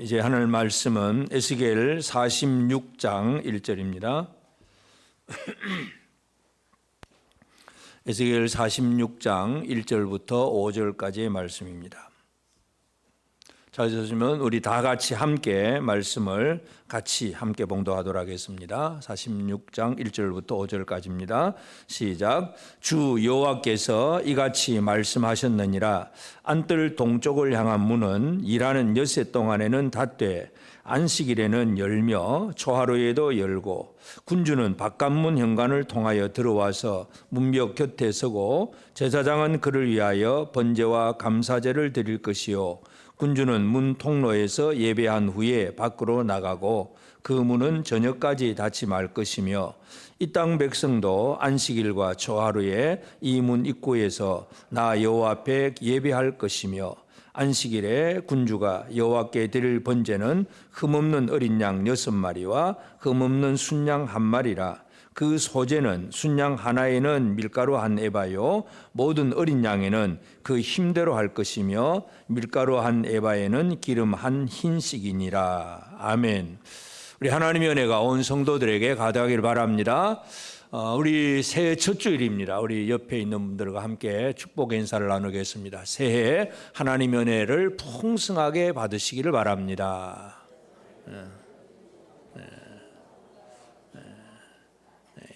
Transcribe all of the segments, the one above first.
이제 하늘 말씀은 에스겔 46장 1절입니다. 에스겔 46장 1절부터 5절까지의 말씀입니다. 잘 들으시면 우리 다 같이 함께 말씀을 같이 함께 봉독하도록 하겠습니다. 46장 1절부터 5절까지입니다. 시작. 주 여호와께서 이같이 말씀하셨느니라. 안뜰 동쪽을 향한 문은 일하는 엿새 동안에는 닫되 안식일에는 열며 초하루에도 열고 군주는 바깥문 현관을 통하여 들어와서 문벽 곁에 서고 제사장은 그를 위하여 번제와 감사제를 드릴 것이요 군주는 문 통로에서 예배한 후에 밖으로 나가고 그 문은 저녁까지 닫지 말 것이며 이 땅 백성도 안식일과 초하루에 이 문 입구에서 나 여호와 앞에 예배할 것이며 안식일에 군주가 여호와께 드릴 번제는 흠없는 어린 양 6마리와 흠없는 순양 1마리라. 그 소재는 순양 하나에는 밀가루 한 에바요 모든 어린 양에는 그 힘대로 할 것이며 밀가루 한 에바에는 기름 한 흰씩이니라. 아멘. 우리 하나님의 은혜가 온 성도들에게 가득하기를 바랍니다. 우리 새해 첫 주일입니다. 우리 옆에 있는 분들과 함께 축복 인사를 나누겠습니다. 새해 하나님의 은혜를 풍성하게 받으시기를 바랍니다.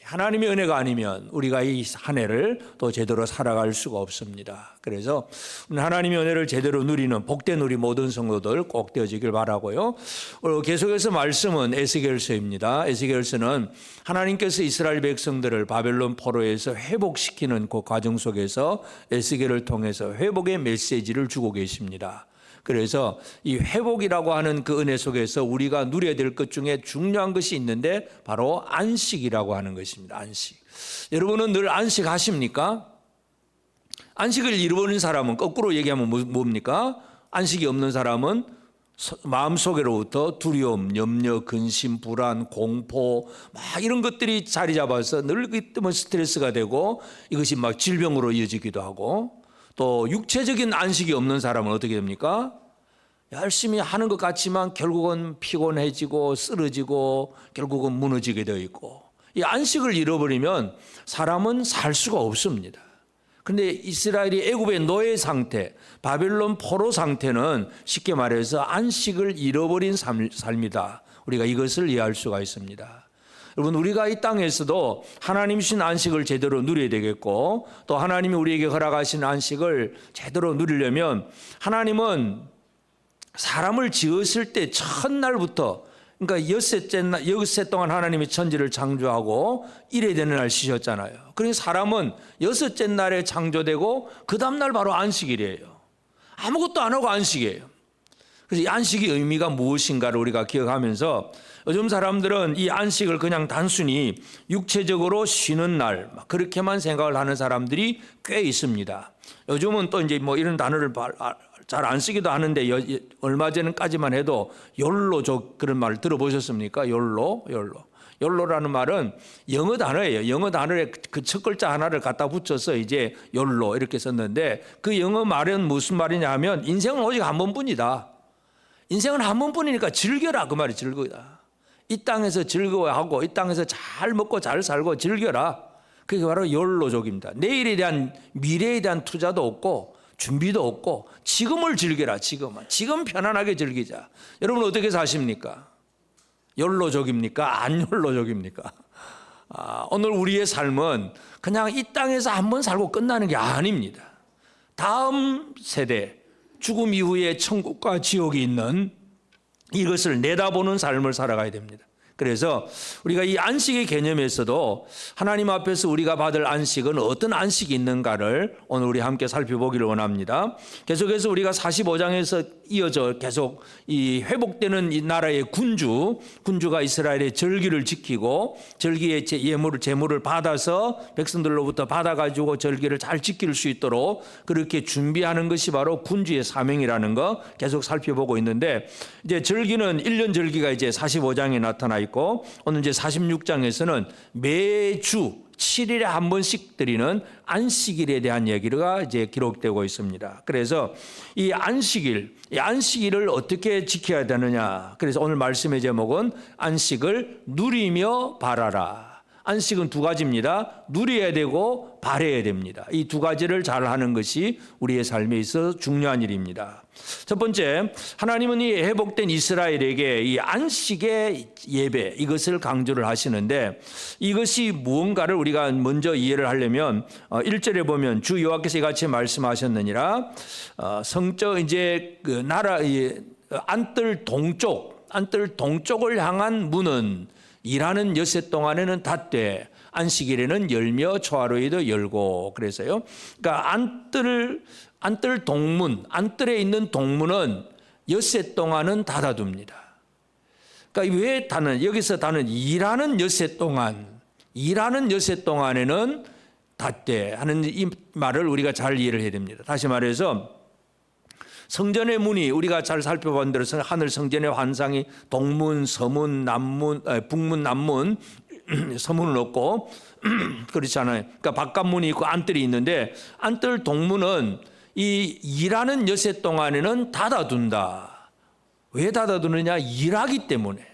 하나님의 은혜가 아니면 우리가 이 한 해를 또 제대로 살아갈 수가 없습니다. 그래서 하나님의 은혜를 제대로 누리는 복된 우리 모든 성도들 꼭 되어지길 바라고요. 계속해서 말씀은 에스겔서입니다. 에스겔서는 하나님께서 이스라엘 백성들을 바벨론 포로에서 회복시키는 그 과정 속에서 에스겔을 통해서 회복의 메시지를 주고 계십니다. 그래서 이 회복이라고 하는 그 은혜 속에서 우리가 누려야 될 것 중에 중요한 것이 있는데 바로 안식이라고 하는 것입니다. 안식. 여러분은 늘 안식하십니까? 안식을 잃어버린 사람은 거꾸로 얘기하면 뭡니까? 안식이 없는 사람은 마음속으로부터 두려움, 염려, 근심, 불안, 공포 막 이런 것들이 자리 잡아서 늘 그 때문에 스트레스가 되고 이것이 막 질병으로 이어지기도 하고 또 육체적인 안식이 없는 사람은 어떻게 됩니까? 열심히 하는 것 같지만 결국은 피곤해지고 쓰러지고 결국은 무너지게 되어 있고 이 안식을 잃어버리면 사람은 살 수가 없습니다. 그런데 이스라엘이 애굽의 노예 상태, 바벨론 포로 상태는 쉽게 말해서 안식을 잃어버린 삶이다. 우리가 이것을 이해할 수가 있습니다. 여러분 우리가 이 땅에서도 하나님 주신 안식을 제대로 누려야 되겠고 또 하나님이 우리에게 허락하신 안식을 제대로 누리려면 하나님은 사람을 지었을 때 첫날부터 그러니까 엿새 동안 하나님이 천지를 창조하고 일해야 되는 날 쉬셨잖아요. 그러니 사람은 여섯째 날에 창조되고 그 다음날 바로 안식일이에요. 아무것도 안 하고 안식이에요. 그래서 이 안식의 의미가 무엇인가를 우리가 기억하면서 요즘 사람들은 이 안식을 그냥 단순히 육체적으로 쉬는 날 그렇게만 생각을 하는 사람들이 꽤 있습니다. 요즘은 또 이제 뭐 이런 단어를 잘 안 쓰기도 하는데 얼마 전까지만 해도 욜로족 그런 말을 들어보셨습니까? 욜로라는 말은 영어 단어예요. 영어 단어에 그 첫 글자 하나를 갖다 붙여서 이제 욜로 이렇게 썼는데 그 영어 말은 무슨 말이냐 하면 인생은 오직 한 번뿐이다. 인생은 한 번뿐이니까 즐겨라 그 말이 즐거다. 이 땅에서 즐거워하고 이 땅에서 잘 먹고 잘 살고 즐겨라. 그게 바로 욜로족입니다. 내일에 대한 미래에 대한 투자도 없고 준비도 없고 지금을 즐겨라. 지금 편안하게 즐기자. 여러분 어떻게 사십니까? 욜로족입니까? 안 욜로족입니까? 오늘 우리의 삶은 그냥 이 땅에서 한번 살고 끝나는 게 아닙니다. 다음 세대 죽음 이후에 천국과 지옥이 있는 이것을 내다보는 삶을 살아가야 됩니다. 그래서 우리가 이 안식의 개념에서도 하나님 앞에서 우리가 받을 안식은 어떤 안식이 있는가를 오늘 우리 함께 살펴보기를 원합니다. 계속해서 우리가 45장에서 이어져 계속 이 회복되는 이 나라의 군주가 이스라엘의 절기를 지키고 절기의 제물을 받아서 백성들로부터 받아가지고 절기를 잘 지킬 수 있도록 그렇게 준비하는 것이 바로 군주의 사명이라는 거 계속 살펴보고 있는데 이제 절기는 1년 절기가 이제 45장에 나타나 있고 오늘 이제 46장에서는 매주 7일에 한 번씩 드리는 안식일에 대한 얘기가 이제 기록되고 있습니다. 그래서 이 안식일을 어떻게 지켜야 되느냐. 그래서 오늘 말씀의 제목은 안식을 누리며 바라라. 안식은 두 가지입니다. 누려야 되고 바라야 됩니다. 이 두 가지를 잘 하는 것이 우리의 삶에 있어 중요한 일입니다. 첫 번째, 하나님은 이 회복된 이스라엘에게 이 안식의 예배, 이것을 강조를 하시는데, 이것이 무언가를 우리가 먼저 이해를 하려면 1절에 보면 주 여호와께서 이같이 말씀하셨느니라. 성적 이제 그 나라 안뜰 동쪽을 향한 문은 일하는 여세 동안에는 닫되 안식일에는 열며 초하루에도 열고. 그래서요. 그러니까 안뜰 동문, 안뜰에 있는 동문은 여세 동안은 닫아둡니다. 그러니까 왜 여기서 다는 일하는 여세 동안에는 닫되 하는 이 말을 우리가 잘 이해를 해야 됩니다. 다시 말해서 성전의 문이 우리가 잘 살펴본 대로 하늘 성전의 환상이 동문, 서문, 남문, 북문, 남문, 서문은 없고 그렇잖아요. 그러니까 바깥문이 있고 안뜰이 있는데, 안뜰 동문은 이 일하는 여세 동안에는 닫아둔다. 왜 닫아두느냐? 일하기 때문에.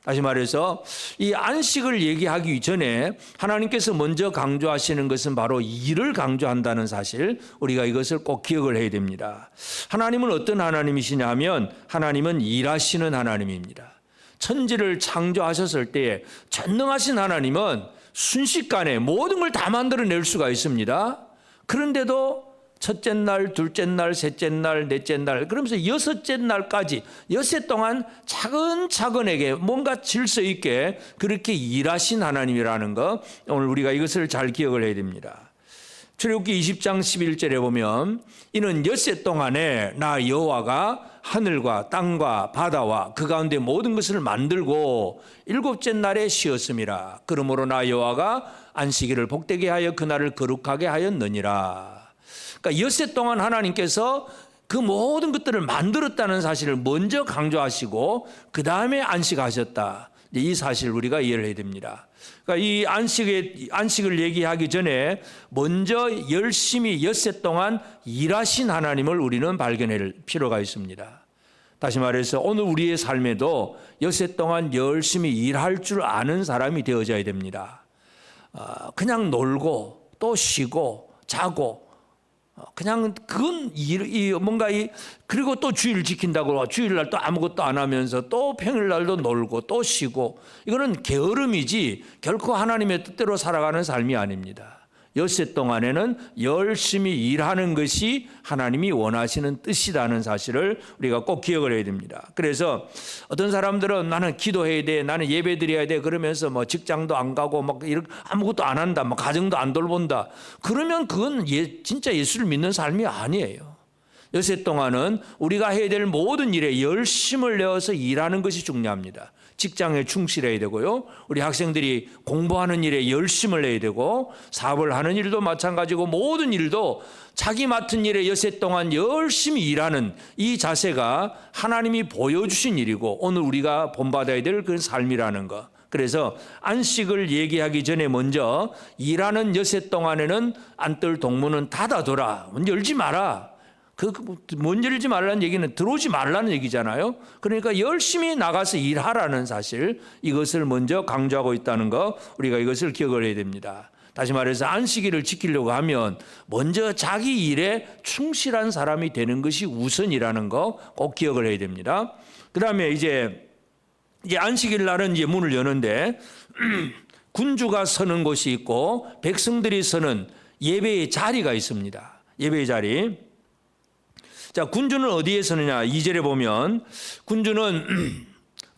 다시 말해서 이 안식을 얘기하기 전에 하나님께서 먼저 강조하시는 것은 바로 일을 강조한다는 사실, 우리가 이것을 꼭 기억을 해야 됩니다. 하나님은 어떤 하나님이시냐 하면 하나님은 일하시는 하나님입니다. 천지를 창조하셨을 때에 전능하신 하나님은 순식간에 모든 걸 다 만들어낼 수가 있습니다. 그런데도 첫째 날, 둘째 날, 셋째 날, 넷째 날, 그러면서 여섯째 날까지 여섯 동안 차근차근하게 뭔가 질서 있게 그렇게 일하신 하나님이라는 것, 오늘 우리가 이것을 잘 기억을 해야 됩니다. 출애굽기 20장 11절에 보면 이는 엿새 동안에 나 여호와가 하늘과 땅과 바다와 그 가운데 모든 것을 만들고 일곱째 날에 쉬었음이라. 그러므로 나 여호와가 안식일을 복되게 하여 그날을 거룩하게 하였느니라. 그러니까 엿새 동안 하나님께서 그 모든 것들을 만들었다는 사실을 먼저 강조하시고 그 다음에 안식하셨다. 이 사실을 우리가 이해를 해야 됩니다. 그러니까 이 안식을 얘기하기 전에 먼저 열심히 엿새 동안 일하신 하나님을 우리는 발견할 필요가 있습니다. 다시 말해서 오늘 우리의 삶에도 엿새 동안 열심히 일할 줄 아는 사람이 되어져야 됩니다. 그냥 놀고 또 쉬고 자고 그냥 그건 그리고 또 주일 지킨다고 주일날 또 아무것도 안 하면서 또 평일날도 놀고 또 쉬고, 이거는 게으름이지 결코 하나님의 뜻대로 살아가는 삶이 아닙니다. 엿새 동안에는 열심히 일하는 것이 하나님이 원하시는 뜻이라는 사실을 우리가 꼭 기억을 해야 됩니다. 그래서 어떤 사람들은 나는 기도해야 돼, 나는 예배 드려야 돼 그러면서 뭐 직장도 안 가고 막 아무것도 안 한다, 뭐 가정도 안 돌본다. 그러면 그건 진짜 예수를 믿는 삶이 아니에요. 엿새 동안은 우리가 해야 될 모든 일에 열심을 내어서 일하는 것이 중요합니다. 직장에 충실해야 되고요. 우리 학생들이 공부하는 일에 열심을 내야 되고, 사업을 하는 일도 마찬가지고 모든 일도 자기 맡은 일에 엿새 동안 열심히 일하는 이 자세가 하나님이 보여주신 일이고 오늘 우리가 본받아야 될 그런 삶이라는 것. 그래서 안식을 얘기하기 전에 먼저 일하는 엿새 동안에는 안뜰 동문은 닫아둬라. 문 열지 마라. 문 열지 말라는 얘기는 들어오지 말라는 얘기잖아요. 그러니까 열심히 나가서 일하라는 사실, 이것을 먼저 강조하고 있다는 거, 우리가 이것을 기억을 해야 됩니다. 다시 말해서 안식일을 지키려고 하면 먼저 자기 일에 충실한 사람이 되는 것이 우선이라는 거 꼭 기억을 해야 됩니다. 그 다음에 이제 안식일 날은 이제 문을 여는데 군주가 서는 곳이 있고 백성들이 서는 예배의 자리가 있습니다. 예배의 자리. 자, 군주는 어디에 서느냐? 2절에 보면 군주는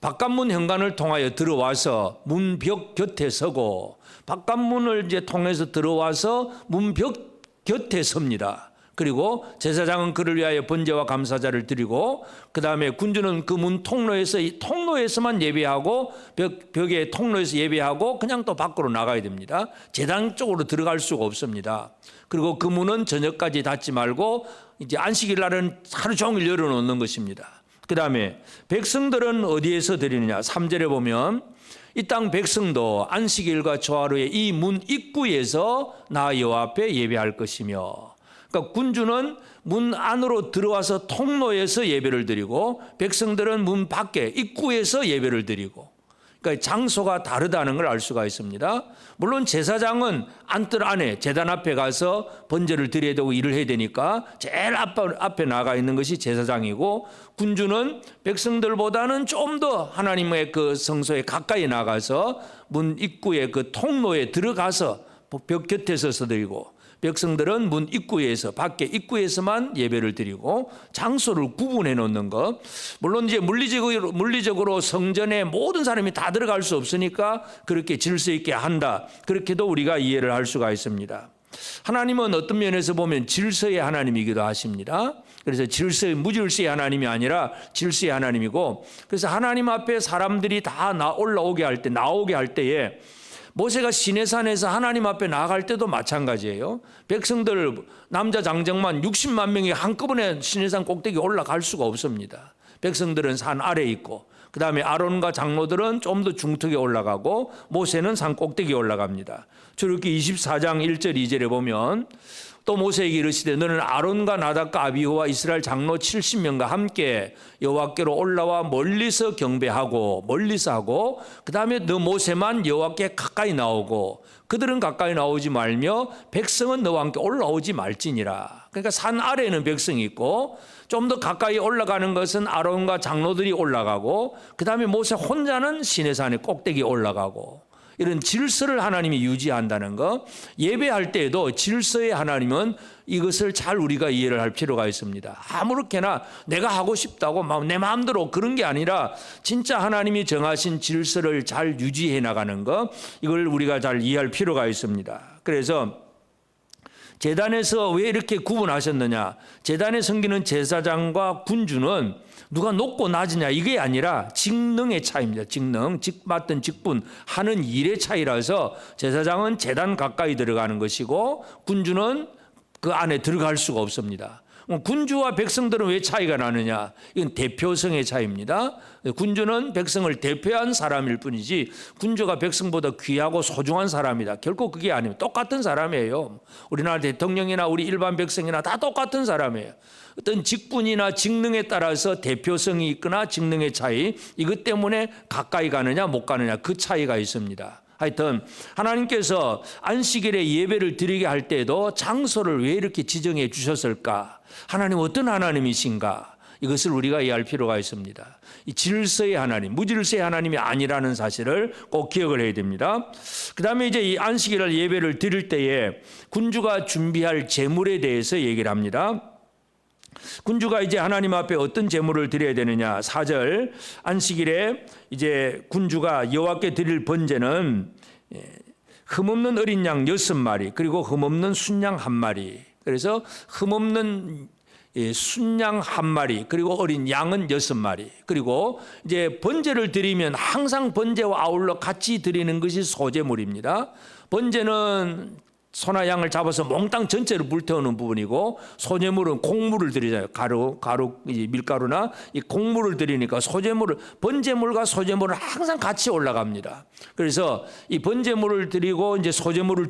바깥문 현관을 통하여 들어와서 문벽 곁에 서고, 바깥문을 이제 통해서 들어와서 문벽 곁에 섭니다. 그리고 제사장은 그를 위하여 번제와 감사자를 드리고, 그 다음에 군주는 그 문 통로에서만 예배하고 벽의 통로에서 예배하고 그냥 또 밖으로 나가야 됩니다. 제단 쪽으로 들어갈 수가 없습니다. 그리고 그 문은 저녁까지 닫지 말고 이제 안식일 날은 하루 종일 열어놓는 것입니다. 그 다음에 백성들은 어디에서 드리느냐. 3절에 보면 이 땅 백성도 안식일과 초하루에 이 문 입구에서 나 여호와 앞에 예배할 것이며, 그러니까 군주는 문 안으로 들어와서 통로에서 예배를 드리고 백성들은 문 밖에 입구에서 예배를 드리고, 그러니까 장소가 다르다는 걸 알 수가 있습니다. 물론 제사장은 안뜰 안에 재단 앞에 가서 번제를 드려야 되고 일을 해야 되니까 제일 앞에 나가 있는 것이 제사장이고, 군주는 백성들보다는 좀 더 하나님의 그 성소에 가까이 나가서 문 입구에 그 통로에 들어가서 벽 곁에 서서 드리고, 백성들은 문 입구에서 밖에 입구에서만 예배를 드리고 장소를 구분해 놓는 것. 물론 이제 물리적으로 성전에 모든 사람이 다 들어갈 수 없으니까 그렇게 질서 있게 한다, 그렇게도 우리가 이해를 할 수가 있습니다. 하나님은 어떤 면에서 보면 질서의 하나님이기도 하십니다. 그래서 무질서의 하나님이 아니라 질서의 하나님이고, 그래서 하나님 앞에 사람들이 다 나오게 할 때에 모세가 시내산에서 하나님 앞에 나아갈 때도 마찬가지예요. 백성들 남자 장정만 60만 명이 한꺼번에 시내산 꼭대기 올라갈 수가 없습니다. 백성들은 산 아래에 있고, 그 다음에 아론과 장로들은 좀 더 중턱에 올라가고, 모세는 산 꼭대기에 올라갑니다. 출애굽기 24장 1절 2절에 보면 또 모세에게 이르시되 너는 아론과 나답과 아비후와 이스라엘 장로 70명과 함께 여호와께로 올라와 멀리서 경배하고, 멀리서 하고, 그 다음에 너 모세만 여호와께 가까이 나오고 그들은 가까이 나오지 말며 백성은 너와 함께 올라오지 말지니라. 그러니까 산 아래에는 백성이 있고 좀 더 가까이 올라가는 것은 아론과 장로들이 올라가고, 그 다음에 모세 혼자는 시내산의 꼭대기에 올라가고, 이런 질서를 하나님이 유지한다는 것. 예배할 때에도 질서의 하나님은 이것을 잘 우리가 이해를 할 필요가 있습니다. 아무렇게나 내가 하고 싶다고 내 마음대로 그런 게 아니라 진짜 하나님이 정하신 질서를 잘 유지해 나가는 것, 이걸 우리가 잘 이해할 필요가 있습니다. 그래서 제단에서 왜 이렇게 구분하셨느냐. 제단에 섬기는 제사장과 군주는 누가 높고 낮으냐 이게 아니라 직능의 차이입니다. 직능, 맡은 직분, 하는 일의 차이라서 제사장은 제단 가까이 들어가는 것이고 군주는 그 안에 들어갈 수가 없습니다. 군주와 백성들은 왜 차이가 나느냐. 이건 대표성의 차이입니다. 군주는 백성을 대표한 사람일 뿐이지 군주가 백성보다 귀하고 소중한 사람이다, 결코 그게 아닙니다. 똑같은 사람이에요. 우리나라 대통령이나 우리 일반 백성이나 다 똑같은 사람이에요. 어떤 직분이나 직능에 따라서 대표성이 있거나 직능의 차이, 이것 때문에 가까이 가느냐 못 가느냐 그 차이가 있습니다. 하여튼 하나님께서 안식일에 예배를 드리게 할 때에도 장소를 왜 이렇게 지정해 주셨을까? 하나님 어떤 하나님이신가? 이것을 우리가 이해할 필요가 있습니다. 이 질서의 하나님, 무질서의 하나님이 아니라는 사실을 꼭 기억을 해야 됩니다. 그 다음에 이제 이 안식일을 예배를 드릴 때에 군주가 준비할 제물에 대해서 얘기를 합니다. 군주가 이제 하나님 앞에 어떤 제물을 드려야 되느냐. 4절 안식일에 이제 군주가 여호와께 드릴 번제는 흠없는 어린 양 6마리 그리고 흠없는 순양 1마리. 그래서 흠없는 순양 1마리 그리고 어린 양은 6마리. 그리고 이제 번제를 드리면 항상 번제와 아울러 같이 드리는 것이 소제물입니다. 번제는 소나 양을 잡아서 몽땅 전체를 불태우는 부분이고, 소제물은 곡물을 드리잖아요. 가루, 밀가루나 이 곡물을 드리니까 번제물과 소제물은 항상 같이 올라갑니다. 그래서 이 번제물을 드리고 이제 소제물을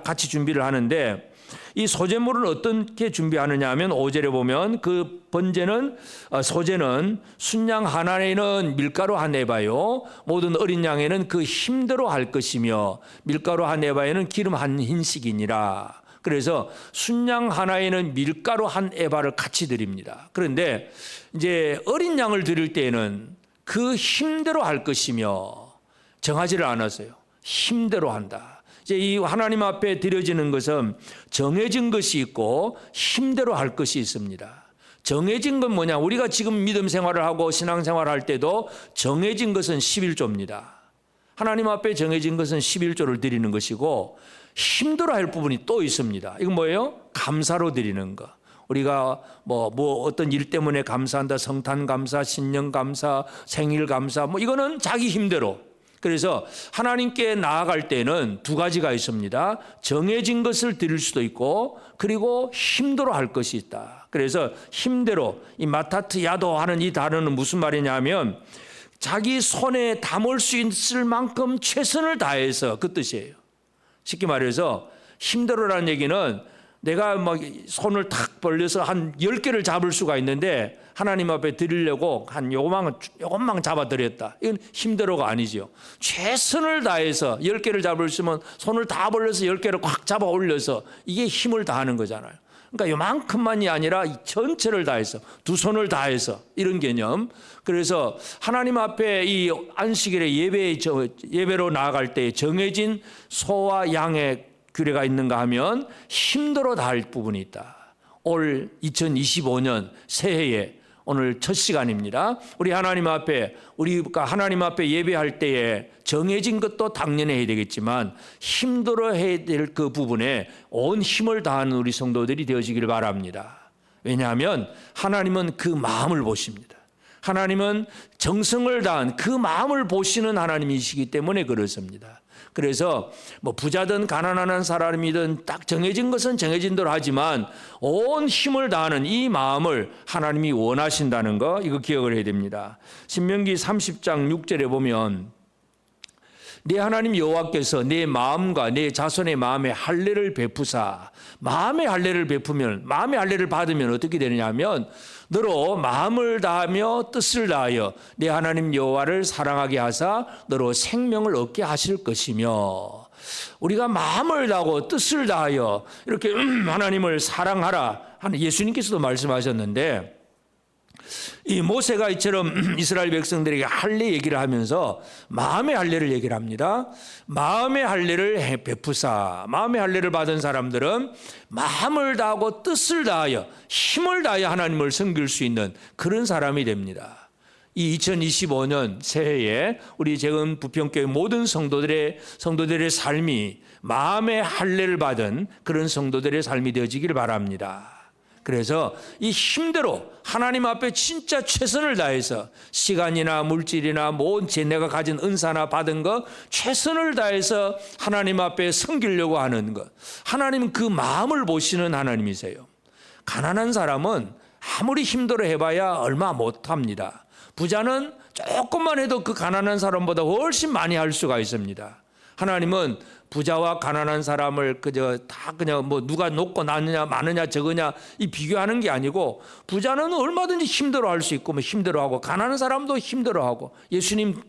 같이 준비를 하는데, 이 소제물을 어떻게 준비하느냐 하면 5절에 보면 그 소제는 순양 하나에는 밀가루 한 에바요 모든 어린 양에는 그 힘대로 할 것이며 밀가루 한 에바에는 기름 한 흰식이니라. 그래서 순양 하나에는 밀가루 한 에바를 같이 드립니다. 그런데 이제 어린 양을 드릴 때에는 그 힘대로 할 것이며 정하지를 않았어요. 힘대로 한다. 이제 이 하나님 앞에 드려지는 것은 정해진 것이 있고 힘대로 할 것이 있습니다. 정해진 건 뭐냐? 우리가 지금 믿음 생활을 하고 신앙 생활을 할 때도 정해진 것은 11조입니다. 하나님 앞에 정해진 것은 11조를 드리는 것이고, 힘들어 할 부분이 또 있습니다. 이건 뭐예요? 감사로 드리는 거. 우리가 뭐 어떤 일 때문에 감사한다, 성탄 감사, 신년 감사, 생일 감사, 이거는 자기 힘대로. 그래서 하나님께 나아갈 때는 두 가지가 있습니다. 정해진 것을 드릴 수도 있고 그리고 힘대로 할 것이 있다. 그래서 힘대로, 이 마타트야도 하는 이 단어는 무슨 말이냐면 자기 손에 담을 수 있을 만큼 최선을 다해서, 그 뜻이에요. 쉽게 말해서 힘대로라는 얘기는 내가 막 손을 탁 벌려서 한 10개를 잡을 수가 있는데 하나님 앞에 드리려고 한 요것만 잡아드렸다. 이건 힘대로가 아니죠. 최선을 다해서 10개를 잡을 수 있으면 손을 다 벌려서 10개를 꽉 잡아 올려서 이게 힘을 다하는 거잖아요. 그러니까 요만큼만이 아니라 전체를 다해서, 두 손을 다해서, 이런 개념. 그래서 하나님 앞에 이 안식일에 예배로 나아갈 때 정해진 소와 양의 규례가 있는가 하면 힘들어 다할 부분이 있다. 올 2025년 새해에 오늘 첫 시간입니다. 우리가 하나님 앞에 예배할 때에 정해진 것도 당연히 해야 되겠지만 힘들어 해야 될 그 부분에 온 힘을 다하는 우리 성도들이 되어지기를 바랍니다. 왜냐하면 하나님은 그 마음을 보십니다. 하나님은 정성을 다한 그 마음을 보시는 하나님이시기 때문에 그렇습니다. 그래서 뭐 부자든 가난한 사람이든 딱 정해진 것은 정해진 대로 하지만 온 힘을 다하는 이 마음을 하나님이 원하신다는 거, 이거 기억을 해야 됩니다. 신명기 30장 6절에 보면 내 하나님 여호와께서 내 마음과 내 자손의 마음에 할례를 베푸사, 마음의 할례를 베푸면, 마음의 할례를 받으면 어떻게 되느냐 하면 너로 마음을 다하며 뜻을 다하여 내 하나님 여호와를 사랑하게 하사 너로 생명을 얻게 하실 것이며, 우리가 마음을 다하고 뜻을 다하여 이렇게 하나님을 사랑하라 하는 예수님께서도 말씀하셨는데, 이 모세가 이처럼 이스라엘 백성들에게 할례 얘기를 하면서 마음의 할례를 얘기를 합니다. 마음의 할례를 베푸사, 마음의 할례를 받은 사람들은 마음을 다하고 뜻을 다하여 힘을 다하여 하나님을 섬길 수 있는 그런 사람이 됩니다. 이 2025년 새해에 우리 재건 부평교회 모든 성도들의 삶이 마음의 할례를 받은 그런 성도들의 삶이 되어지기를 바랍니다. 그래서 이 힘대로 하나님 앞에 진짜 최선을 다해서 시간이나 물질이나 모든 내가 가진 은사나 받은 것 최선을 다해서 하나님 앞에 섬기려고 하는 것, 하나님은 그 마음을 보시는 하나님이세요. 가난한 사람은 아무리 힘들어 해봐야 얼마 못합니다. 부자는 조금만 해도 그 가난한 사람보다 훨씬 많이 할 수가 있습니다. 하나님은 부자와 가난한 사람을 그냥 뭐 누가 높고 낮느냐 많으냐 적으냐 이 비교하는 게 아니고, 부자는 얼마든지 힘들어 할 수 있고 뭐 힘들어 하고, 가난한 사람도 힘들어 하고, 예수님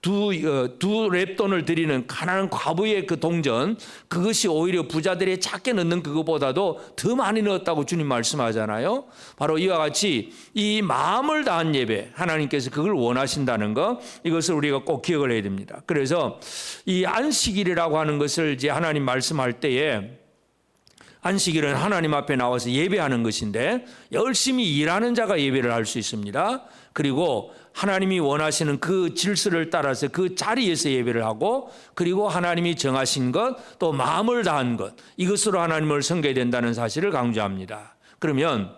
두 렙돈을 드리는 가난한 과부의 그 동전, 그것이 오히려 부자들이 작게 넣는 그것보다도 더 많이 넣었다고 주님 말씀하잖아요. 바로 이와 같이 이 마음을 다한 예배, 하나님께서 그걸 원하신다는 것, 이것을 우리가 꼭 기억을 해야 됩니다. 그래서 이 안식일이라고 하는 것을 이제 하나님 말씀할 때에, 안식일은 하나님 앞에 나와서 예배하는 것인데 열심히 일하는 자가 예배를 할 수 있습니다. 그리고 하나님이 원하시는 그 질서를 따라서 그 자리에서 예배를 하고, 그리고 하나님이 정하신 것, 또 마음을 다한 것, 이것으로 하나님을 섬겨야 된다는 사실을 강조합니다. 그러면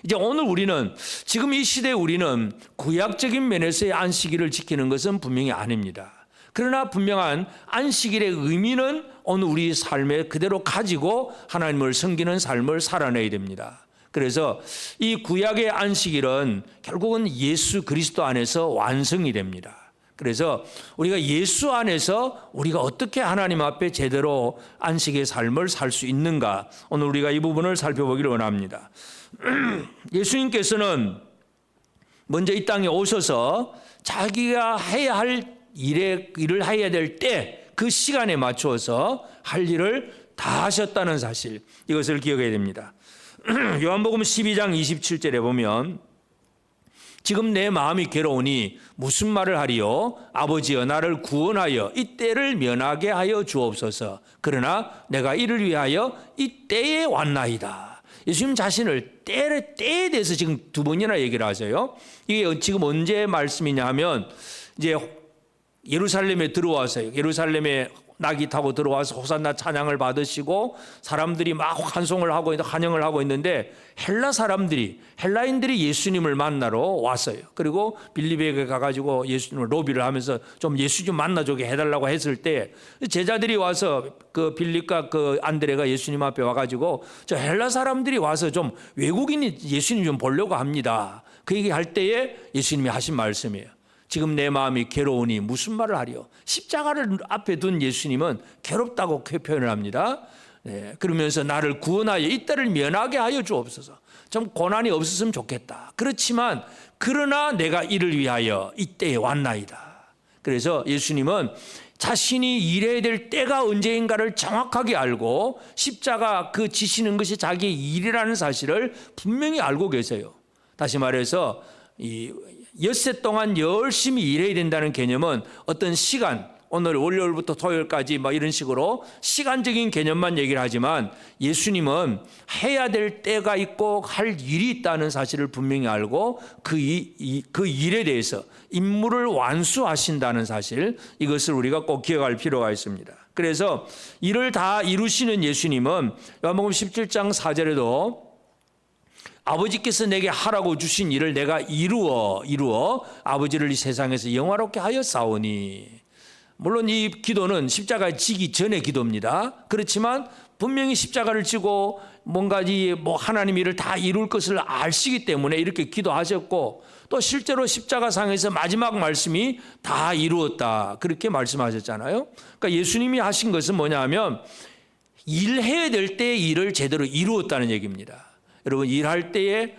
이제 오늘 우리는, 지금 이 시대에 우리는 구약적인 면에서의 안식일을 지키는 것은 분명히 아닙니다. 그러나 분명한 안식일의 의미는 오늘 우리 삶에 그대로 가지고 하나님을 섬기는 삶을 살아내야 됩니다. 그래서 이 구약의 안식일은 결국은 예수 그리스도 안에서 완성이 됩니다. 그래서 우리가 예수 안에서 우리가 어떻게 하나님 앞에 제대로 안식의 삶을 살 수 있는가, 오늘 우리가 이 부분을 살펴보기를 원합니다. 예수님께서는 먼저 이 땅에 오셔서 자기가 해야 할 일을 해야 될 때 그 시간에 맞추어서 할 일을 다 하셨다는 사실, 이것을 기억해야 됩니다. 요한복음 12장 27절에 보면 지금 내 마음이 괴로우니 무슨 말을 하리요? 아버지여 나를 구원하여 이 때를 면하게 하여 주옵소서. 그러나 내가 이를 위하여 이 때에 왔나이다. 예수님 자신을 때에 대해서 지금 두 번이나 얘기를 하세요. 이게 지금 언제 말씀이냐 하면 이제 예루살렘에 들어와서 예루살렘에 나귀 타고 들어와서 호산나 찬양을 받으시고 사람들이 막 환영을 하고 있는데 헬라인들이 예수님을 만나러 왔어요. 그리고 빌립에게 가가지고 예수님을 로비를 하면서 좀 예수 좀 만나주게 해달라고 했을 때 제자들이 와서 그 빌립과 그 안드레가 예수님 앞에 와가지고 저 헬라 사람들이 와서 좀 외국인이 예수님 좀 보려고 합니다. 그 얘기할 때에 예수님이 하신 말씀이에요. 지금 내 마음이 괴로우니 무슨 말을 하리요. 십자가를 앞에 둔 예수님은 괴롭다고 표현을 합니다. 네, 그러면서 나를 구원하여 이 때를 면하게 하여 주옵소서. 좀 고난이 없었으면 좋겠다. 그렇지만 그러나 내가 이를 위하여 이 때에 왔나이다. 그래서 예수님은 자신이 일해야 될 때가 언제인가를 정확하게 알고 십자가 그 지시는 것이 자기의 일이라는 사실을 분명히 알고 계세요. 다시 말해서 이 엿새 동안 열심히 일해야 된다는 개념은 어떤 시간, 오늘 월요일부터 토요일까지 뭐 이런 식으로 시간적인 개념만 얘기를 하지만 예수님은 해야 될 때가 있고 할 일이 있다는 사실을 분명히 알고 그 일에 대해서 임무를 완수하신다는 사실, 이것을 우리가 꼭 기억할 필요가 있습니다. 그래서 이를 다 이루시는 예수님은 요한복음 17장 4절에도 아버지께서 내게 하라고 주신 일을 내가 이루어 아버지를 이 세상에서 영화롭게 하여 싸우니. 물론 이 기도는 십자가에 지기 전의 기도입니다. 그렇지만 분명히 십자가를 지고 뭔가 하나님 일을 다 이룰 것을 아시기 때문에 이렇게 기도하셨고, 또 실제로 십자가상에서 마지막 말씀이 다 이루었다 그렇게 말씀하셨잖아요. 그러니까 예수님이 하신 것은 뭐냐면 일해야 될 때의 일을 제대로 이루었다는 얘기입니다. 여러분, 일할 때에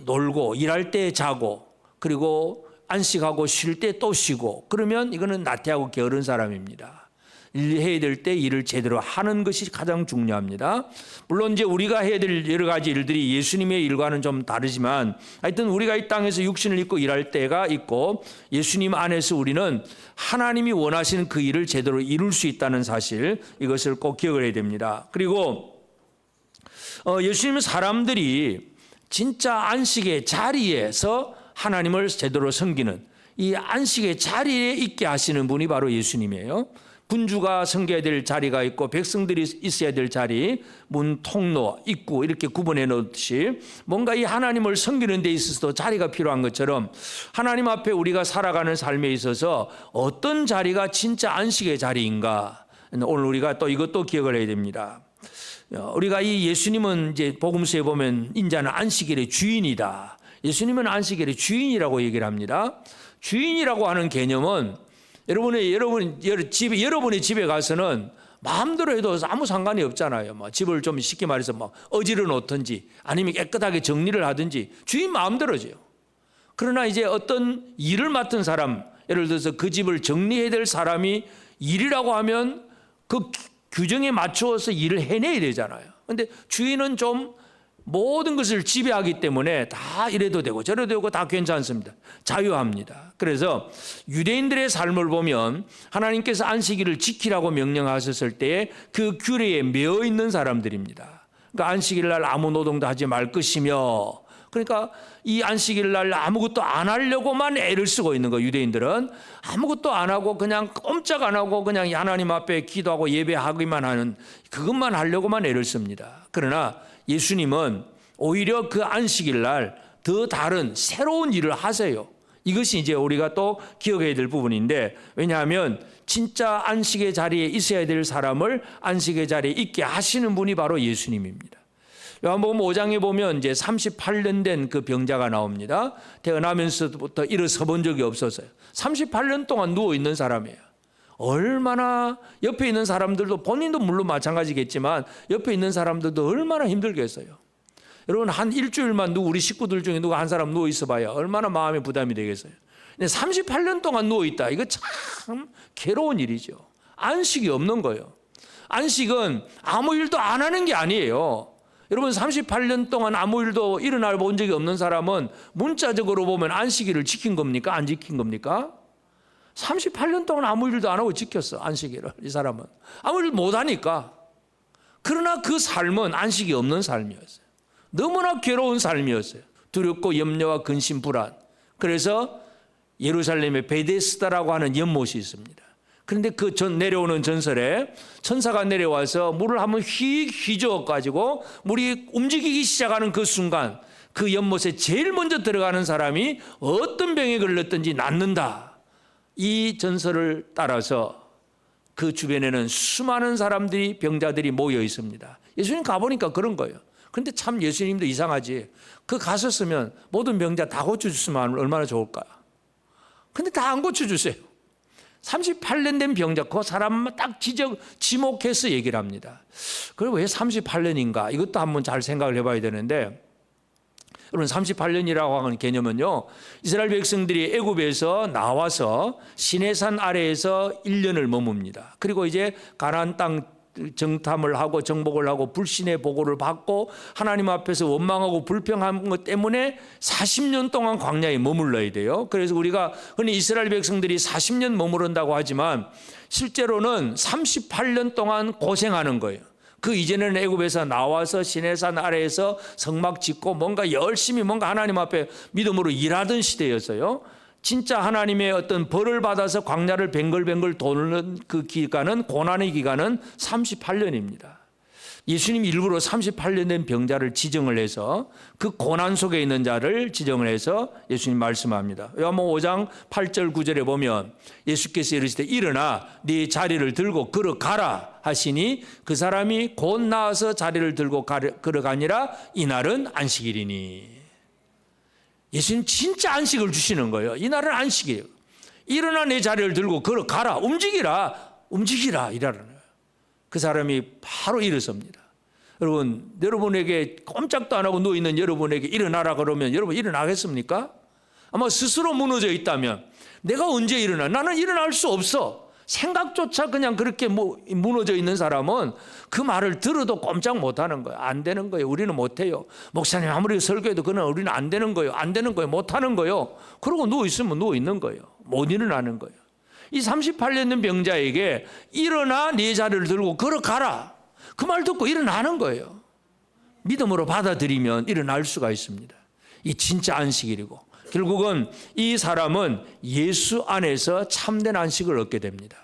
놀고, 일할 때에 자고, 그리고 안식하고 쉴 때 또 쉬고, 그러면 이거는 나태하고 게으른 사람입니다. 일해야 될 때 일을 제대로 하는 것이 가장 중요합니다. 물론 이제 우리가 해야 될 여러 가지 일들이 예수님의 일과는 좀 다르지만, 하여튼 우리가 이 땅에서 육신을 입고 일할 때가 있고, 예수님 안에서 우리는 하나님이 원하시는 그 일을 제대로 이룰 수 있다는 사실, 이것을 꼭 기억을 해야 됩니다. 그리고 예수님은 사람들이 진짜 안식의 자리에서 하나님을 제대로 섬기는 이 안식의 자리에 있게 하시는 분이 바로 예수님이에요. 군주가 섬겨야 될 자리가 있고 백성들이 있어야 될 자리, 문, 통로, 입구 이렇게 구분해 놓듯이 뭔가 이 하나님을 섬기는 데 있어서도 자리가 필요한 것처럼 하나님 앞에 우리가 살아가는 삶에 있어서 어떤 자리가 진짜 안식의 자리인가, 오늘 우리가 또 이것도 기억을 해야 됩니다. 우리가 이 예수님은 이제 복음서에 보면 인자는 안식일의 주인이다. 예수님은 안식일의 주인이라고 얘기를 합니다. 주인이라고 하는 개념은 여러분의 집에 가서는 마음대로 해도 아무 상관이 없잖아요. 집을 좀 쉽게 말해서 어지러 놓든지 아니면 깨끗하게 정리를 하든지 주인 마음대로죠. 그러나 이제 어떤 일을 맡은 사람, 예를 들어서 그 집을 정리해야 될 사람이 일이라고 하면 그 규정에 맞추어서 일을 해내야 되잖아요. 그런데 주인은 좀 모든 것을 지배하기 때문에 다 이래도 되고 저래도 되고 다 괜찮습니다. 자유합니다. 그래서 유대인들의 삶을 보면 하나님께서 안식일을 지키라고 명령하셨을 때에 그 규례에 매어 있는 사람들입니다. 그러니까 안식일 날 아무 노동도 하지 말 것이며, 그러니까 이 안식일 날 아무것도 안 하려고만 애를 쓰고 있는 거. 유대인들은 아무것도 안 하고 그냥 꼼짝 안 하고 그냥 하나님 앞에 기도하고 예배하기만 하는, 그것만 하려고만 애를 씁니다. 그러나 예수님은 오히려 그 안식일 날 더 다른 새로운 일을 하세요. 이것이 이제 우리가 또 기억해야 될 부분인데, 왜냐하면 진짜 안식의 자리에 있어야 될 사람을 안식의 자리에 있게 하시는 분이 바로 예수님입니다. 요한복음 5장에 보면 이제 38년 된 그 병자가 나옵니다. 태어나면서부터 일어서 본 적이 없었어요. 38년 동안 누워 있는 사람이에요. 얼마나 옆에 있는 사람들도, 본인도 물론 마찬가지겠지만 옆에 있는 사람들도 얼마나 힘들겠어요. 여러분, 한 일주일만 우리 식구들 중에 누가 한 사람 누워 있어 봐야 얼마나 마음에 부담이 되겠어요. 근데 38년 동안 누워 있다, 이거 참 괴로운 일이죠. 안식이 없는 거예요. 안식은 아무 일도 안 하는 게 아니에요. 여러분, 38년 동안 아무 일도 일어나 본 적이 없는 사람은 문자적으로 보면 안식일을 지킨 겁니까? 안 지킨 겁니까? 38년 동안 아무 일도 안 하고 지켰어, 안식일을. 이 사람은 아무 일 못 하니까. 그러나 그 삶은 안식이 없는 삶이었어요. 너무나 괴로운 삶이었어요. 두렵고 염려와 근심 불안. 그래서 예루살렘에 베데스다라고 하는 연못이 있습니다. 그런데 그 내려오는 전설에 천사가 내려와서 물을 한번 휘저어 가지고 물이 움직이기 시작하는 그 순간 그 연못에 제일 먼저 들어가는 사람이 어떤 병에 걸렸든지 낫는다. 이 전설을 따라서 그 주변에는 수많은 사람들이, 병자들이 모여 있습니다. 예수님 가보니까 그런 거예요. 그런데 참 예수님도 이상하지. 그 갔었으면 모든 병자 다 고쳐줬으면 얼마나 좋을까. 근데 다 안 고쳐주세요. 38년 된 병자, 그 사람만 딱 지목해서 얘기를 합니다. 그럼 왜 38년인가? 이것도 한번 잘 생각을 해봐야 되는데, 여러분 38년이라고 하는 개념은요, 이스라엘 백성들이 애굽에서 나와서 시내산 아래에서 1년을 머뭅니다. 그리고 이제 가나안 땅 정탐을 하고 정복을 하고 불신의 보고를 받고 하나님 앞에서 원망하고 불평한 것 때문에 40년 동안 광야에 머물러야 돼요. 그래서 우리가 흔히 이스라엘 백성들이 40년 머무른다고 하지만 실제로는 38년 동안 고생하는 거예요. 그 이전에는 애굽에서 나와서 시내산 아래에서 성막 짓고 뭔가 열심히 뭔가 하나님 앞에 믿음으로 일하던 시대였어요. 진짜 하나님의 어떤 벌을 받아서 광야를 뱅글뱅글 도는 그 기간은, 고난의 기간은 38년입니다. 예수님이 일부러 38년 된 병자를 지정을 해서 그 고난 속에 있는 자를 지정을 해서 예수님 말씀합니다. 요한복음 5장 8절 9절에 보면 예수께서 이르시되 일어나 네 자리를 들고 걸어가라 하시니 그 사람이 곧 나와서 자리를 들고 걸어가니라. 이날은 안식일이니. 예수님 진짜 안식을 주시는 거예요. 이날은 안식이에요. 일어나 내 자리를 들고 걸어가라. 움직이라 이라는 거예요. 그 사람이 바로 일어섭니다. 여러분에게 꼼짝도 안 하고 누워있는 여러분에게 일어나라 그러면 여러분 일어나겠습니까? 아마 스스로 무너져 있다면 내가 언제 일어나? 나는 일어날 수 없어. 생각조차 그냥 그렇게 무너져 있는 사람은 그 말을 들어도 꼼짝 못하는 거예요. 안 되는 거예요. 우리는 못해요. 목사님 아무리 설교해도 그는 우리는 안 되는 거예요. 안 되는 거예요. 못하는 거예요. 그러고 누워있으면 누워있는 거예요. 못 일어나는 거예요. 이 38년 된 병자에게 일어나 네 자리를 들고 걸어가라. 그 말 듣고 일어나는 거예요. 믿음으로 받아들이면 일어날 수가 있습니다. 이 진짜 안식일이고 결국은 이 사람은 예수 안에서 참된 안식을 얻게 됩니다.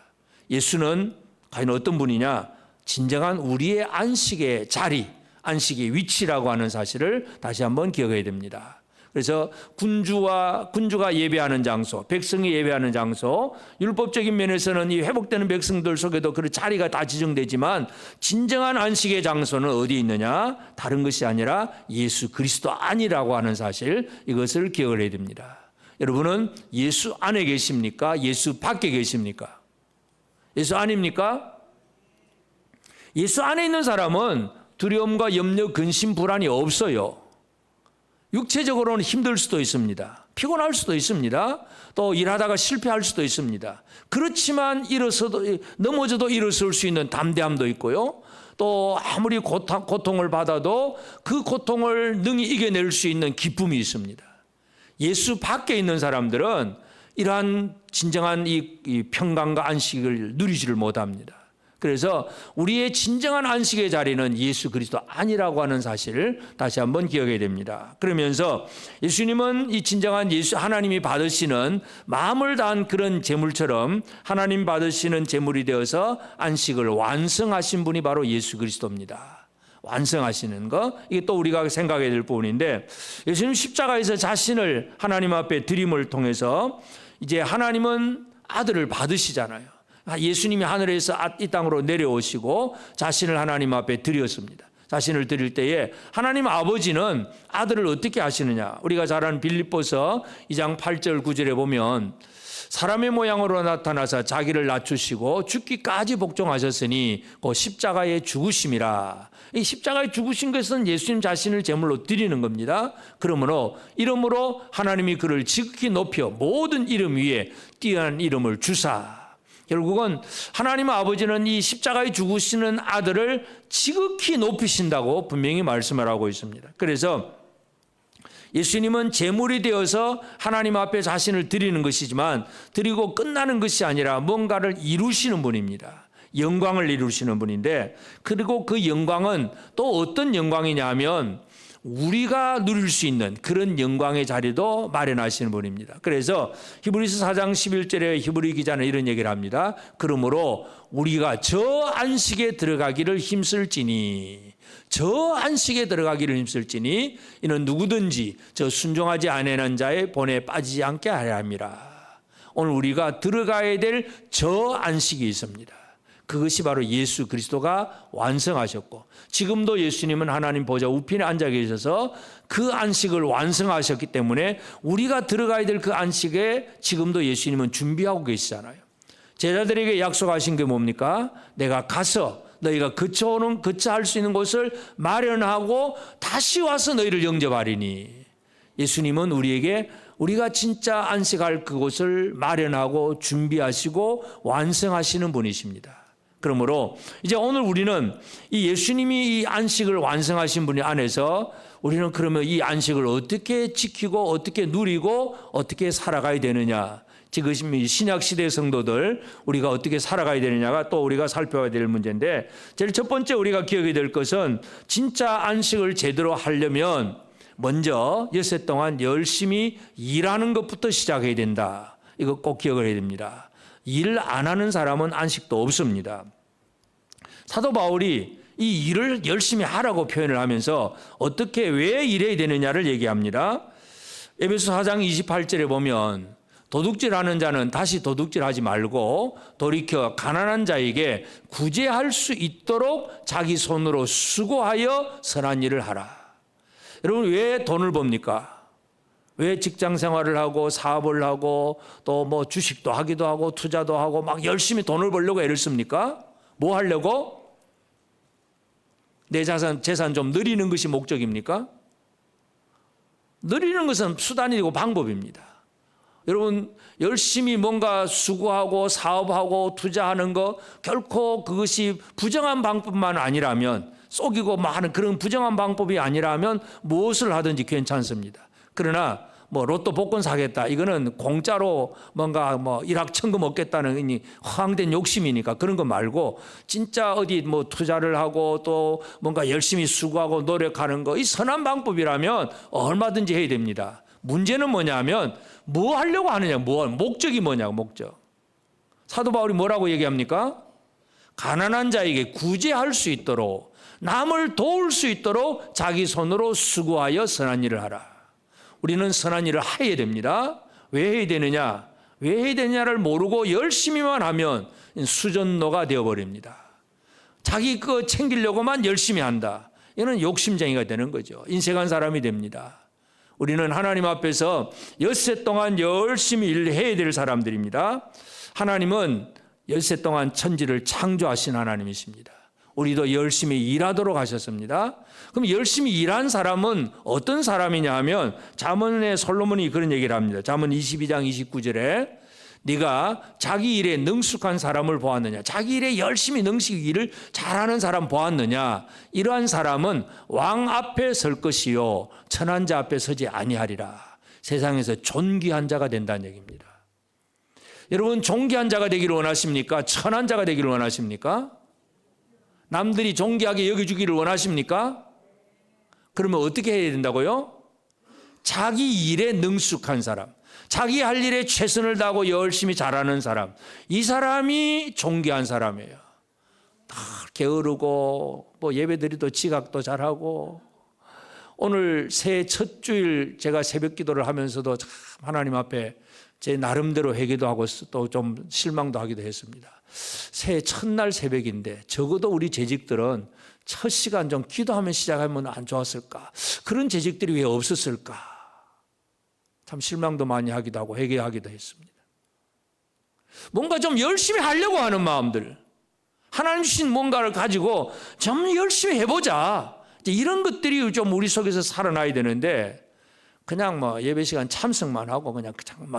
예수는 과연 어떤 분이냐? 진정한 우리의 안식의 자리, 안식의 위치라고 하는 사실을 다시 한번 기억해야 됩니다. 그래서 군주가 예배하는 장소, 백성이 예배하는 장소, 율법적인 면에서는 이 회복되는 백성들 속에도 그 자리가 다 지정되지만 진정한 안식의 장소는 어디 있느냐? 다른 것이 아니라 예수 그리스도 안이라고 하는 사실, 이것을 기억을 해야 됩니다. 여러분은 예수 안에 계십니까? 예수 밖에 계십니까? 예수 안입니까? 예수 안에 있는 사람은 두려움과 염려, 근심, 불안이 없어요. 육체적으로는 힘들 수도 있습니다. 피곤할 수도 있습니다. 또 일하다가 실패할 수도 있습니다. 그렇지만 넘어져도 일어설 수 있는 담대함도 있고요. 또 아무리 고통을 받아도 그 고통을 능히 이겨낼 수 있는 기쁨이 있습니다. 예수 밖에 있는 사람들은 이러한 진정한 이 평강과 안식을 누리지를 못합니다. 그래서 우리의 진정한 안식의 자리는 예수 그리스도 아니라고 하는 사실을 다시 한번 기억해야 됩니다. 그러면서 예수님은 이 진정한 하나님이 받으시는 마음을 다한 그런 제물처럼 하나님 받으시는 제물이 되어서 안식을 완성하신 분이 바로 예수 그리스도입니다. 완성하시는 거, 이게 또 우리가 생각해야 될 부분인데, 예수님 십자가에서 자신을 하나님 앞에 드림을 통해서 이제 하나님은 아들을 받으시잖아요. 예수님이 하늘에서 이 땅으로 내려오시고 자신을 하나님 앞에 드렸습니다. 자신을 드릴 때에 하나님 아버지는 아들을 어떻게 하시느냐? 우리가 잘 아는 빌립보서 2장 8절 9절에 보면 사람의 모양으로 나타나서 자기를 낮추시고 죽기까지 복종하셨으니 그 십자가의 죽으심이라. 이 십자가에 죽으신 것은 예수님 자신을 제물로 드리는 겁니다. 그러므로 이름으로 하나님이 그를 지극히 높여 모든 이름 위에 뛰어난 이름을 주사. 결국은 하나님 아버지는 이 십자가에 죽으시는 아들을 지극히 높이신다고 분명히 말씀을 하고 있습니다. 그래서 예수님은 제물이 되어서 하나님 앞에 자신을 드리는 것이지만 드리고 끝나는 것이 아니라 뭔가를 이루시는 분입니다. 영광을 이루시는 분인데, 그리고 그 영광은 또 어떤 영광이냐 하면 우리가 누릴 수 있는 그런 영광의 자리도 마련하시는 분입니다. 그래서 히브리서 4장 11절에 히브리 기자는 이런 얘기를 합니다. 그러므로 우리가 저 안식에 들어가기를 힘쓸지니, 저 안식에 들어가기를 힘쓸지니 이는 누구든지 저 순종하지 아니하는 자의 본에 빠지지 않게 하려 함이라. 오늘 우리가 들어가야 될 저 안식이 있습니다. 그것이 바로 예수 그리스도가 완성하셨고, 지금도 예수님은 하나님 보좌 우편에 앉아 계셔서 그 안식을 완성하셨기 때문에 우리가 들어가야 될 그 안식에 지금도 예수님은 준비하고 계시잖아요. 제자들에게 약속하신 게 뭡니까? 내가 가서 너희가 거처할 수 있는 곳을 마련하고 다시 와서 너희를 영접하리니. 예수님은 우리에게 우리가 진짜 안식할 그곳을 마련하고 준비하시고 완성하시는 분이십니다. 그러므로 이제 오늘 우리는 이 예수님이 이 안식을 완성하신 분이 안에서 우리는 그러면 이 안식을 어떻게 지키고 어떻게 누리고 어떻게 살아가야 되느냐, 지금 신약시대 성도들 우리가 어떻게 살아가야 되느냐가 또 우리가 살펴야 될 문제인데, 제일 첫 번째 우리가 기억해야 될 것은 진짜 안식을 제대로 하려면 먼저 엿새 동안 열심히 일하는 것부터 시작해야 된다. 이거 꼭 기억을 해야 됩니다. 일 안 하는 사람은 안식도 없습니다. 사도 바울이 이 일을 열심히 하라고 표현을 하면서 어떻게 왜 일해야 되느냐를 얘기합니다. 에베소 4장 28절에 보면 도둑질하는 자는 다시 도둑질하지 말고 돌이켜 가난한 자에게 구제할 수 있도록 자기 손으로 수고하여 선한 일을 하라. 여러분, 왜 돈을 법니까? 왜 직장 생활을 하고 사업을 하고 또 뭐 주식도 하기도 하고 투자도 하고 막 열심히 돈을 벌려고 애를 씁니까? 뭐 하려고? 내 재산 좀 늘리는 것이 목적입니까? 늘리는 것은 수단이고 방법입니다. 여러분, 열심히 뭔가 수고하고 사업하고 투자하는 거 결코 그것이 부정한 방법만 아니라면, 속이고 하는 그런 부정한 방법이 아니라면 무엇을 하든지 괜찮습니다. 그러나 뭐 로또 복권 사겠다, 이거는 공짜로 뭔가 뭐 일확천금 얻겠다는 허황된 욕심이니까 그런 거 말고, 진짜 어디 뭐 투자를 하고 또 뭔가 열심히 수고하고 노력하는 거, 이 선한 방법이라면 얼마든지 해야 됩니다. 문제는 뭐냐면 뭐 하려고 하느냐, 목적이 뭐냐고, 목적. 사도 바울이 뭐라고 얘기합니까? 가난한 자에게 구제할 수 있도록, 남을 도울 수 있도록 자기 손으로 수고하여 선한 일을 하라. 우리는 선한 일을 해야 됩니다. 왜 해야 되느냐? 왜 해야 되느냐를 모르고 열심히만 하면 수전노가 되어버립니다. 자기 거 챙기려고만 열심히 한다. 이는 욕심쟁이가 되는 거죠. 인색한 사람이 됩니다. 우리는 하나님 앞에서 엿새 동안 열심히 일해야 될 사람들입니다. 하나님은 엿새 동안 천지를 창조하신 하나님이십니다. 우리도 열심히 일하도록 하셨습니다. 그럼 열심히 일한 사람은 어떤 사람이냐 하면, 잠언의 솔로몬이 그런 얘기를 합니다. 잠언 22장 29절에 네가 자기 일에 능숙한 사람을 보았느냐, 자기 일에 열심히 일을 잘하는 사람 보았느냐, 이러한 사람은 왕 앞에 설 것이요 천한 자 앞에 서지 아니하리라. 세상에서 존귀한 자가 된다는 얘기입니다. 여러분, 존귀한 자가 되기를 원하십니까? 천한 자가 되기를 원하십니까? 남들이 존귀하게 여겨주기를 원하십니까? 그러면 어떻게 해야 된다고요? 자기 일에 능숙한 사람, 자기 할 일에 최선을 다하고 열심히 잘하는 사람, 이 사람이 존귀한 사람이에요. 다 게으르고 뭐 예배드리도 지각도 잘하고, 오늘 새해 첫 주일 제가 새벽 기도를 하면서도 참 하나님 앞에 제 나름대로 회개도 하고 또 좀 실망도 하기도 했습니다. 새해 첫날 새벽인데 적어도 우리 재직들은 첫 시간 좀 기도하면 시작하면 안 좋았을까? 그런 재직들이 왜 없었을까? 참 실망도 많이 하기도 하고 회개하기도 했습니다. 뭔가 좀 열심히 하려고 하는 마음들, 하나님 주신 뭔가를 가지고 좀 열심히 해보자, 이런 것들이 좀 우리 속에서 살아나야 되는데, 그냥 뭐 예배 시간 참석만 하고 그냥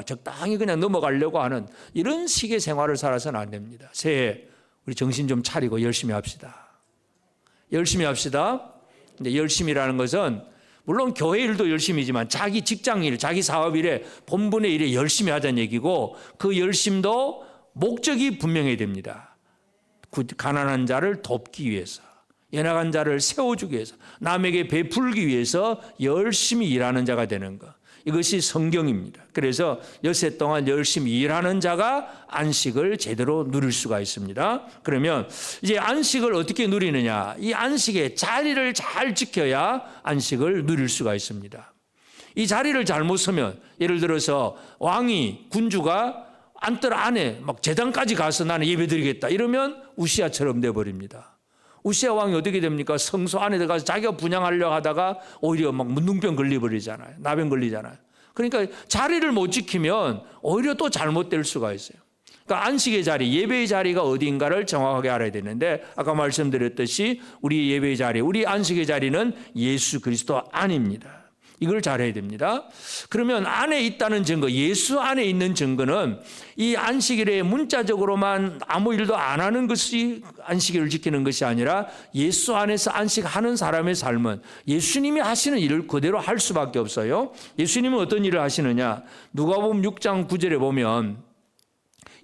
적당히 그냥 넘어가려고 하는 이런 식의 생활을 살아서는 안 됩니다. 새해 우리 정신 좀 차리고 열심히 합시다. 열심히 합시다. 근데 열심히라는 것은 물론 교회 일도 열심히지만 자기 직장 일, 자기 사업 일에, 본분의 일에 열심히 하자는 얘기고, 그 열심도 목적이 분명해야 됩니다. 가난한 자를 돕기 위해서. 연약한 자를 세워주기 위해서, 남에게 베풀기 위해서 열심히 일하는 자가 되는 것. 이것이 성경입니다. 그래서 엿새 동안 열심히 일하는 자가 안식을 제대로 누릴 수가 있습니다. 그러면 이제 안식을 어떻게 누리느냐? 이 안식의 자리를 잘 지켜야 안식을 누릴 수가 있습니다. 이 자리를 잘못 서면, 예를 들어서 왕이, 군주가 안뜰 안에 막 제단까지 가서 나는 예배드리겠다 이러면 우시아처럼 돼버립니다. 우시아 왕이 어떻게 됩니까? 성소 안에 들어가서 자기가 분향하려고 하다가 오히려 막 문둥병 걸려버리잖아요. 나병 걸리잖아요. 그러니까 자리를 못 지키면 오히려 또 잘못될 수가 있어요. 그러니까 안식의 자리, 예배의 자리가 어디인가를 정확하게 알아야 되는데, 아까 말씀드렸듯이 우리 예배의 자리, 우리 안식의 자리는 예수 그리스도 안입니다. 이걸 잘해야 됩니다. 그러면 안에 있다는 증거, 예수 안에 있는 증거는 이 안식일에 문자적으로만 아무 일도 안 하는 것이 안식일을 지키는 것이 아니라 예수 안에서 안식하는 사람의 삶은 예수님이 하시는 일을 그대로 할 수밖에 없어요. 예수님은 어떤 일을 하시느냐? 누가복음 6장 9절에 보면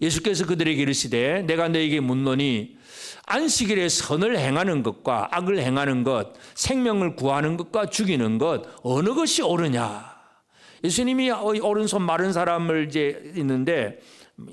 예수께서 그들에게 이르시되 내가 너에게 묻노니 안식일에 선을 행하는 것과 악을 행하는 것, 생명을 구하는 것과 죽이는 것 어느 것이 옳으냐? 예수님이 오른손 마른 사람을 이제 있는데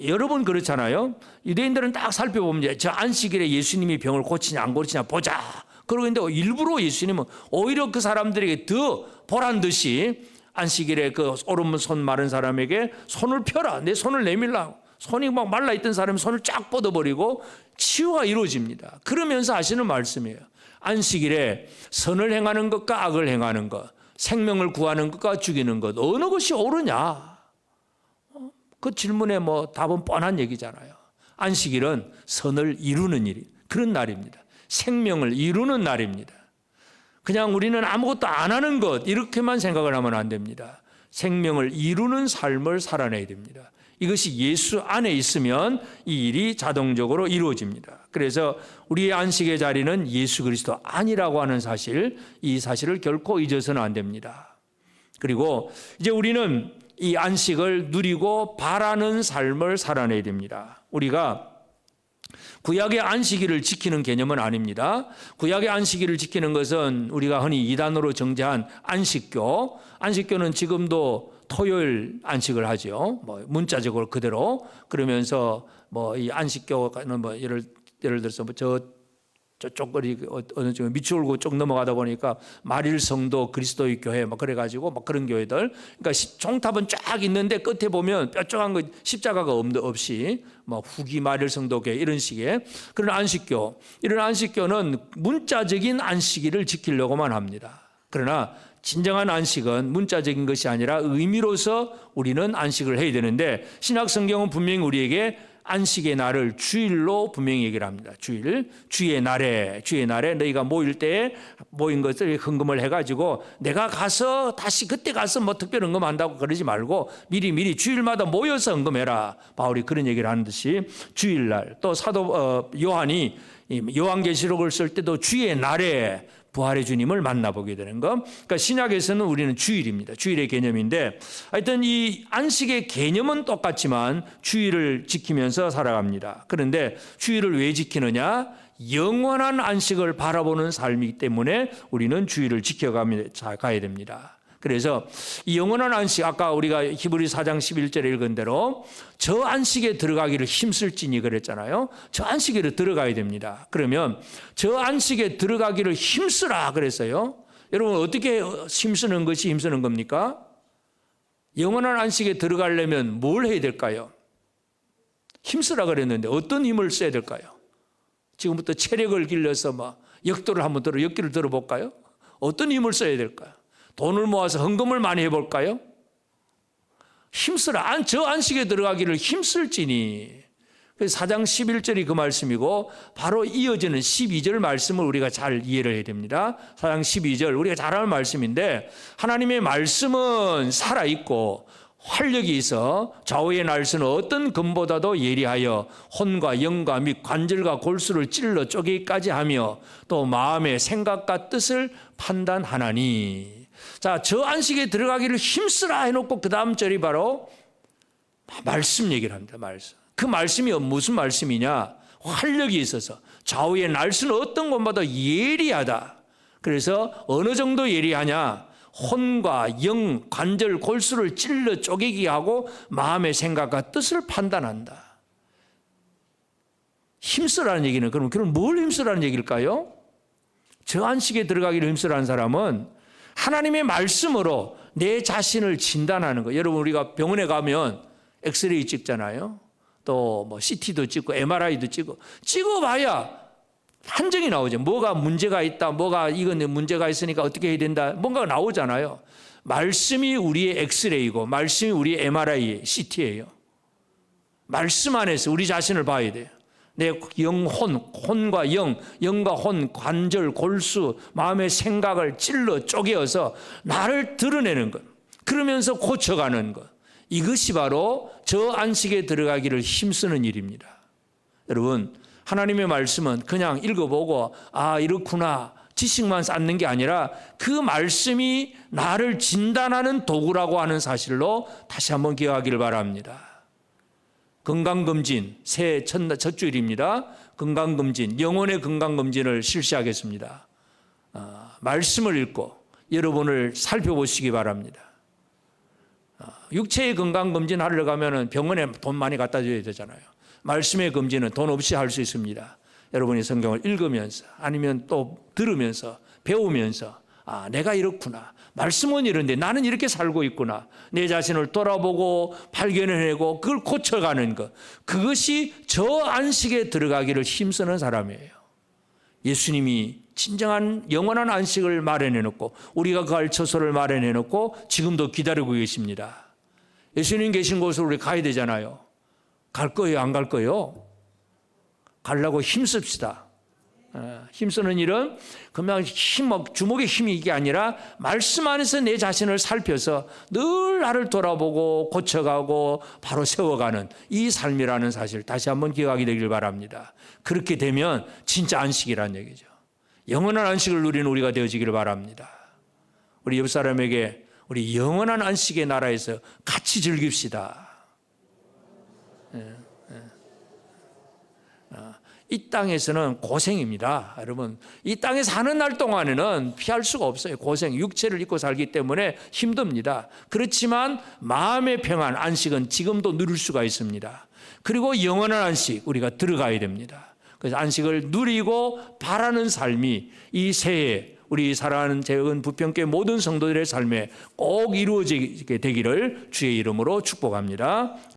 여러분 그렇잖아요. 유대인들은 딱 살펴보면 저 안식일에 예수님이 병을 고치냐 안 고치냐 보자. 그러고 있는데 일부러 예수님은 오히려 그 사람들에게 더 보란 듯이 안식일에 그 오른손 마른 사람에게 손을 펴라. 내 손을 내밀라고. 손이 막 말라있던 사람이 손을 쫙 뻗어버리고 치유가 이루어집니다. 그러면서 하시는 말씀이에요. 안식일에 선을 행하는 것과 악을 행하는 것, 생명을 구하는 것과 죽이는 것 어느 것이 옳으냐? 그 질문에 뭐 답은 뻔한 얘기잖아요. 안식일은 선을 이루는 일이 그런 날입니다. 생명을 이루는 날입니다. 그냥 우리는 아무것도 안 하는 것 이렇게만 생각을 하면 안 됩니다. 생명을 이루는 삶을 살아내야 됩니다. 이것이 예수 안에 있으면 이 일이 자동적으로 이루어집니다. 그래서 우리의 안식의 자리는 예수 그리스도 안이라고 하는 사실, 이 사실을 결코 잊어서는 안 됩니다. 그리고 이제 우리는 이 안식을 누리고 바라는 삶을 살아내야 됩니다. 우리가 구약의 안식일을 지키는 개념은 아닙니다. 구약의 안식일을 지키는 것은 우리가 흔히 이단으로 정죄한 안식교, 안식교는 지금도 토요일 안식을 하죠. 뭐 문자적으로 그대로. 그러면서 뭐 이 안식교는 뭐 예를 들어서 뭐 저쪽 거리 어느 쪽 미추홀구 쪽 넘어가다 보니까 마릴성도 그리스도의 교회 막 그래가지고 막 그런 교회들. 그러니까 종탑은 쫙 있는데 끝에 보면 뾰족한 거 십자가가 없이 뭐 후기 마릴성도 교회 이런 식의 그런 안식교. 이런 안식교는 문자적인 안식일을 지키려고만 합니다. 그러나 진정한 안식은 문자적인 것이 아니라 의미로서 우리는 안식을 해야 되는데 신약 성경은 분명히 우리에게 안식의 날을 주일로 분명히 얘기를 합니다. 주의 날에 너희가 모일 때에 모인 것을 헌금을 해가지고 내가 가서 다시 그때 가서 뭐 특별 헌금한다고 그러지 말고 미리 주일마다 모여서 헌금해라. 바울이 그런 얘기를 하는 듯이 주일날 또 사도 요한이 요한계시록을 쓸 때도 주의 날에 부활의 주님을 만나보게 되는 것. 그러니까 신약에서는 우리는 주일입니다. 주일의 개념인데 하여튼 이 안식의 개념은 똑같지만 주일을 지키면서 살아갑니다. 그런데 주일을 왜 지키느냐? 영원한 안식을 바라보는 삶이기 때문에 우리는 주일을 지켜가야 됩니다. 그래서 이 영원한 안식, 아까 우리가 히브리 4장 11절에 읽은 대로 저 안식에 들어가기를 힘쓸지니 그랬잖아요. 저 안식에 들어가야 됩니다. 그러면 저 안식에 들어가기를 힘쓰라 그랬어요. 여러분 어떻게 힘쓰는 것이 힘쓰는 겁니까? 영원한 안식에 들어가려면 뭘 해야 될까요? 힘쓰라 그랬는데 어떤 힘을 써야 될까요? 지금부터 체력을 길러서 막 역기를 들어볼까요? 어떤 힘을 써야 될까요? 돈을 모아서 헌금을 많이 해볼까요? 힘쓰라. 저 안식에 들어가기를 힘쓸지니. 4장 11절이 그 말씀이고 바로 이어지는 12절 말씀을 우리가 잘 이해를 해야 됩니다. 4장 12절 우리가 잘 아는 말씀인데 하나님의 말씀은 살아있고 활력이 있어 좌우의 날수는 어떤 금보다도 예리하여 혼과 영과 및 관절과 골수를 찔러 쪼개기까지 하며 또 마음의 생각과 뜻을 판단하나니. 자, 저 안식에 들어가기를 힘쓰라 해놓고 그 다음 절이 바로 말씀 얘기를 합니다. 말씀. 그 말씀이 무슨 말씀이냐? 활력이 있어서 좌우의 날씨는 어떤 것보다 예리하다. 그래서 어느 정도 예리하냐? 혼과 영, 관절, 골수를 찔러 쪼개게 하고 마음의 생각과 뜻을 판단한다. 힘쓰라는 얘기는 그럼 뭘 힘쓰라는 얘기일까요? 저 안식에 들어가기를 힘쓰라는 사람은 하나님의 말씀으로 내 자신을 진단하는 거예요. 여러분 우리가 병원에 가면 엑스레이 찍잖아요. 또 뭐 CT도 찍고 MRI도 찍어봐야 판정이 나오죠. 뭐가 문제가 있다, 뭐가 이건 문제가 있으니까 어떻게 해야 된다, 뭔가가 나오잖아요. 말씀이 우리의 엑스레이고 말씀이 우리의 MRI, CT예요. 말씀 안에서 우리 자신을 봐야 돼요. 내 영혼, 혼과 영, 영과 혼, 관절, 골수, 마음의 생각을 찔러 쪼개어서 나를 드러내는 것, 그러면서 고쳐가는 것, 이것이 바로 저 안식에 들어가기를 힘쓰는 일입니다. 여러분 하나님의 말씀은 그냥 읽어보고 아 이렇구나 지식만 쌓는 게 아니라 그 말씀이 나를 진단하는 도구라고 하는 사실로 다시 한번 기억하기를 바랍니다. 건강검진, 새해 첫 주일입니다. 건강검진, 영혼의 건강검진을 실시하겠습니다. 말씀을 읽고 여러분을 살펴보시기 바랍니다. 육체의 건강검진 하려고 하면 병원에 돈 많이 갖다 줘야 되잖아요. 말씀의 검진은 돈 없이 할 수 있습니다. 여러분이 성경을 읽으면서 아니면 또 들으면서 배우면서 아 내가 이렇구나, 말씀은 이런데 나는 이렇게 살고 있구나, 내 자신을 돌아보고 발견해내고 그걸 고쳐가는 것, 그것이 저 안식에 들어가기를 힘쓰는 사람이에요. 예수님이 진정한 영원한 안식을 마련해놓고 우리가 갈 처소를 마련해놓고 지금도 기다리고 계십니다. 예수님 계신 곳으로 우리 가야 되잖아요. 갈 거예요, 안 갈 거예요? 가려고 힘씁시다. 힘쓰는 일은 그냥 주먹의 힘이 이게 아니라 말씀 안에서 내 자신을 살펴서 늘 나를 돌아보고 고쳐가고 바로 세워가는 이 삶이라는 사실 다시 한번 기억하게 되길 바랍니다. 그렇게 되면 진짜 안식이라는 얘기죠. 영원한 안식을 누리는 우리가 되어지기를 바랍니다. 우리 옆 사람에게 우리 영원한 안식의 나라에서 같이 즐깁시다. 이 땅에서는 고생입니다. 여러분 이 땅에 사는 날 동안에는 피할 수가 없어요. 고생, 육체를 입고 살기 때문에 힘듭니다. 그렇지만 마음의 평안, 안식은 지금도 누릴 수가 있습니다. 그리고 영원한 안식 우리가 들어가야 됩니다. 그래서 안식을 누리고 바라는 삶이 이 새해 우리 사랑하는 재건 부평교회 모든 성도들의 삶에 꼭 이루어지게 되기를 주의 이름으로 축복합니다.